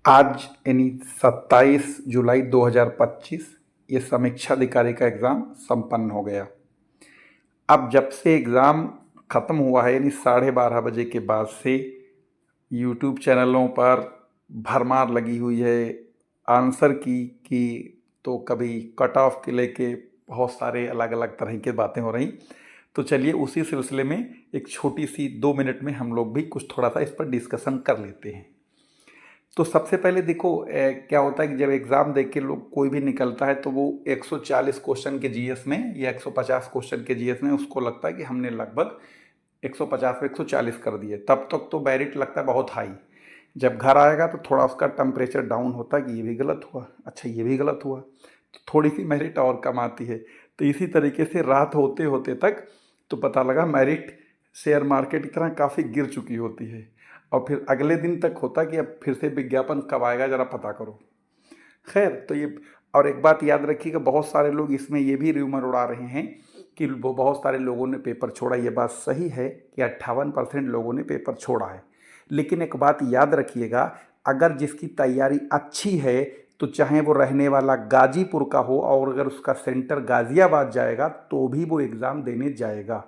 आज यानी 27 जुलाई 2025 ये समीक्षा अधिकारी का एग्ज़ाम संपन्न हो गया। अब जब से एग्ज़ाम ख़त्म हुआ है यानी 12:30 बजे के बाद से यूट्यूब चैनलों पर भरमार लगी हुई है आंसर की कि तो कभी कट ऑफ के लेके बहुत सारे अलग अलग तरह की बातें हो रही। तो चलिए उसी सिलसिले में एक छोटी सी 2 मिनट में हम लोग भी कुछ थोड़ा सा इस पर डिस्कशन कर लेते हैं। तो सबसे पहले देखो क्या होता है कि जब एग्ज़ाम देख के लोग कोई भी निकलता है तो वो 140 क्वेश्चन के जीएस में या 150 क्वेश्चन के जीएस में उसको लगता है कि हमने लगभग 150 में 140 कर दिए, तब तक तो मेरिट लगता है बहुत हाई। जब घर आएगा तो थोड़ा उसका टेम्परेचर डाउन होता है कि ये भी गलत हुआ, अच्छा ये भी गलत हुआ, तो थोड़ी सी मेरिट और कम आती है। तो इसी तरीके से रात होते होते तक तो पता लगा मेरिट शेयर मार्केट की तरह काफ़ी गिर चुकी होती है और फिर अगले दिन तक होता कि अब फिर से विज्ञापन कब आएगा ज़रा पता करो। खैर तो ये और एक बात याद रखिएगा, बहुत सारे लोग इसमें ये भी र्यूमर उड़ा रहे हैं कि वो बहुत सारे लोगों ने पेपर छोड़ा। ये बात सही है कि 58% लोगों ने पेपर छोड़ा है, लेकिन एक बात याद रखिएगा, अगर जिसकी तैयारी अच्छी है तो चाहे वो रहने वाला गाजीपुर का हो और अगर उसका सेंटर गाज़ियाबाद जाएगा तो भी वो एग्ज़ाम देने जाएगा।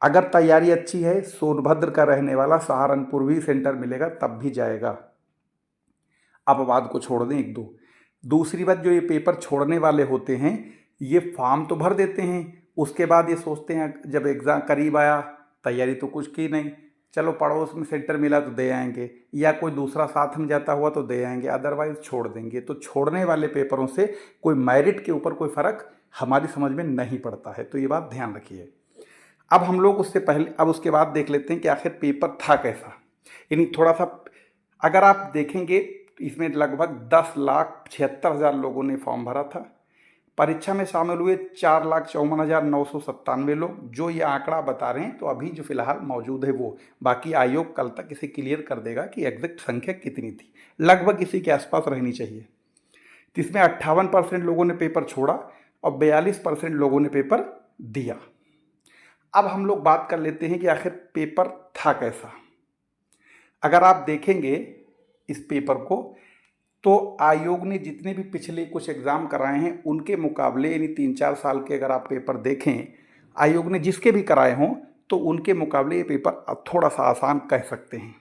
अगर तैयारी अच्छी है, सोनभद्र का रहने वाला सहारनपुर भी सेंटर मिलेगा तब भी जाएगा। अपवाद को छोड़ दें एक दो। दूसरी बात, जो ये पेपर छोड़ने वाले होते हैं ये फॉर्म तो भर देते हैं, उसके बाद ये सोचते हैं जब एग्ज़ाम करीब आया तैयारी तो कुछ की नहीं, चलो पड़ोस में सेंटर मिला तो दे आएंगे या कोई दूसरा साथ में जाता हुआ तो दे आएंगे, अदरवाइज़ छोड़ देंगे। तो छोड़ने वाले पेपरों से कोई मेरिट के ऊपर कोई फ़र्क हमारी समझ में नहीं पड़ता है, तो ये बात ध्यान रखिए। अब हम लोग उससे पहले अब उसके बाद देख लेते हैं कि आखिर पेपर था कैसा। यानी थोड़ा सा अगर आप देखेंगे इसमें लगभग 10,76,000 लोगों ने फॉर्म भरा था। परीक्षा में शामिल हुए 4,54,997 लोग, जो ये आंकड़ा बता रहे हैं तो अभी जो फिलहाल मौजूद है वो, बाकी आयोग कल तक इसे क्लियर कर देगा कि एग्जैक्ट संख्या कितनी थी, लगभग इसी के आसपास रहनी चाहिए। तो इसमें 58% लोगों ने पेपर छोड़ा और 42% लोगों ने पेपर दिया। अब हम लोग बात कर लेते हैं कि आखिर पेपर था कैसा। अगर आप देखेंगे इस पेपर को तो आयोग ने जितने भी पिछले कुछ एग्ज़ाम कराए हैं उनके मुकाबले, यानी 3-4 साल के अगर आप पेपर देखें आयोग ने जिसके भी कराए हों तो उनके मुकाबले ये पेपर थोड़ा सा आसान कह सकते हैं।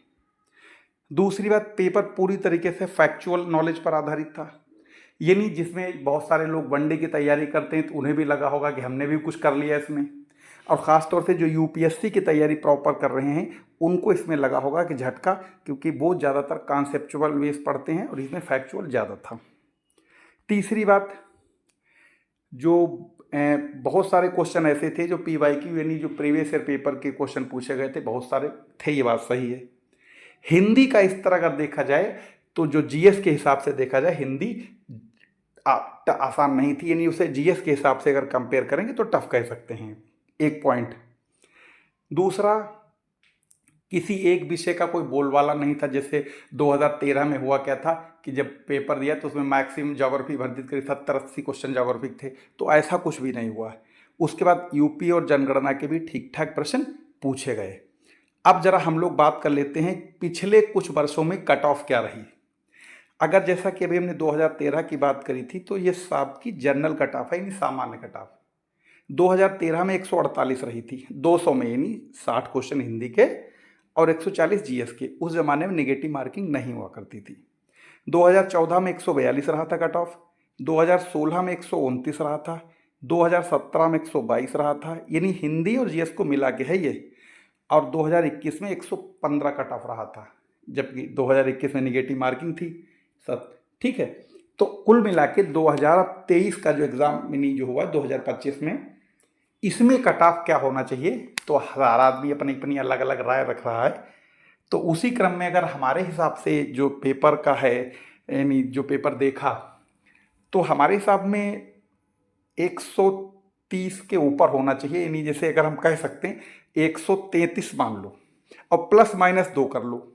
दूसरी बात, पेपर पूरी तरीके से फैक्चुअल नॉलेज पर आधारित था, यानी जिसमें बहुत सारे लोग वनडे की तैयारी करते हैं तो उन्हें भी लगा होगा कि हमने भी कुछ कर लिया इसमें, और ख़ास तौर से जो यूपीएससी की तैयारी प्रॉपर कर रहे हैं उनको इसमें लगा होगा कि झटका, क्योंकि वो ज़्यादातर कॉन्सेप्चुअल बेस पढ़ते हैं और इसमें फैक्चुअल ज़्यादा था। तीसरी बात, जो बहुत सारे क्वेश्चन ऐसे थे जो पीवाईक्यू यानी जो प्रीवियस ईयर पेपर के क्वेश्चन पूछे गए थे, बहुत सारे थे, ये बात सही है। हिंदी का इस तरह अगर देखा जाए तो जो जीएस के हिसाब से देखा जाए हिंदी आसान नहीं थी, यानी उसे जीएस के हिसाब से अगर कंपेयर करेंगे तो टफ कह सकते हैं, एक पॉइंट। दूसरा, किसी एक विषय का कोई बोलबाला नहीं था, जैसे 2013 में हुआ क्या था कि जब पेपर दिया तो उसमें मैक्सिमम ज्योग्राफी भर दी करीब 70-80 क्वेश्चन ज्योग्राफी थे, तो ऐसा कुछ भी नहीं हुआ। उसके बाद यूपी और जनगणना के भी ठीक ठाक प्रश्न पूछे गए। अब जरा हम लोग बात कर लेते हैं पिछले कुछ वर्षों में कट ऑफ क्या रही। अगर जैसा कि अभी हमने 2013 की बात करी थी तो ये आपकी जनरल कट ऑफ है, यानी सामान्य कट ऑफ 2013 में 148 रही थी 200 में, यानी 60 क्वेश्चन हिंदी के और 140 जीएस के। उस ज़माने में नेगेटिव मार्किंग नहीं हुआ करती थी। 2014 में 142 रहा था कट ऑफ, 2016 में 129 रहा था, 2017 में 122 रहा था, यानी हिंदी और जीएस को मिला के है ये, और 2021 में 115 कट ऑफ रहा था, जबकि 2021 में नेगेटिव मार्किंग थी सब, ठीक है। तो कुल मिला के 2023 का जो एग्ज़ाम मिनी जो हुआ 2025 में, इसमें कट ऑफ क्या होना चाहिए, तो हर आदमी अपनी अपनी अलग अलग राय रख रहा है। तो उसी क्रम में अगर हमारे हिसाब से जो पेपर का है, यानी जो पेपर देखा, तो हमारे हिसाब में 130 के ऊपर होना चाहिए, यानी जैसे अगर हम कह सकते हैं 133 मान लो और प्लस माइनस 2 कर लो,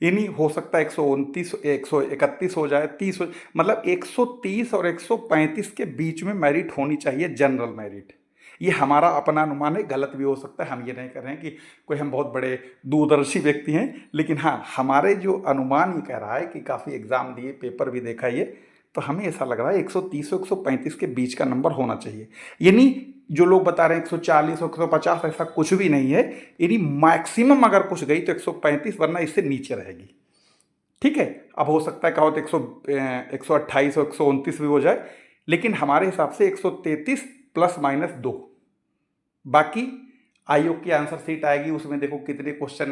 यानी हो सकता है 129 131 हो जाए, 30 मतलब 130 और 135 के बीच में मेरिट होनी चाहिए, जनरल मेरिट। ये हमारा अपना अनुमान है, गलत भी हो सकता है। हम ये नहीं कर रहे हैं कि कोई हम बहुत बड़े दूरदर्शी व्यक्ति हैं, लेकिन हाँ, हमारे जो अनुमान ये कह रहा है कि काफ़ी एग्ज़ाम दिए, पेपर भी देखा ये, तो हमें ऐसा लग रहा है 130 और 135 के बीच का नंबर होना चाहिए। यानी जो लोग बता रहे हैं 140 और 150, ऐसा कुछ भी नहीं है। यानी मैक्सिमम अगर कुछ गई तो 135, वरना इससे नीचे रहेगी। ठीक है, अब हो सकता है कहो तो 128 और 129 भी हो जाए, लेकिन हमारे हिसाब से 133 ±2। बाकी आयोग की आंसर शीट आएगी, उसमें देखो कितने क्वेश्चन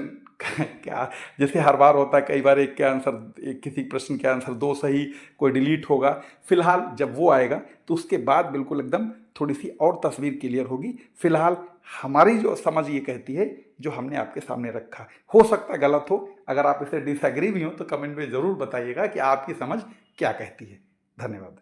क्या, जैसे हर बार होता है, कई बार एक के आंसर, किसी प्रश्न के आंसर 2 सही, कोई डिलीट होगा। फिलहाल जब वो आएगा तो उसके बाद बिल्कुल एकदम थोड़ी सी और तस्वीर क्लियर होगी। फिलहाल हमारी जो समझ ये कहती है, जो हमने आपके सामने रखा, हो सकता है गलत हो। अगर आप इससे डिसएग्री भी हो तो कमेंट में ज़रूर बताइएगा कि आपकी समझ क्या कहती है। धन्यवाद।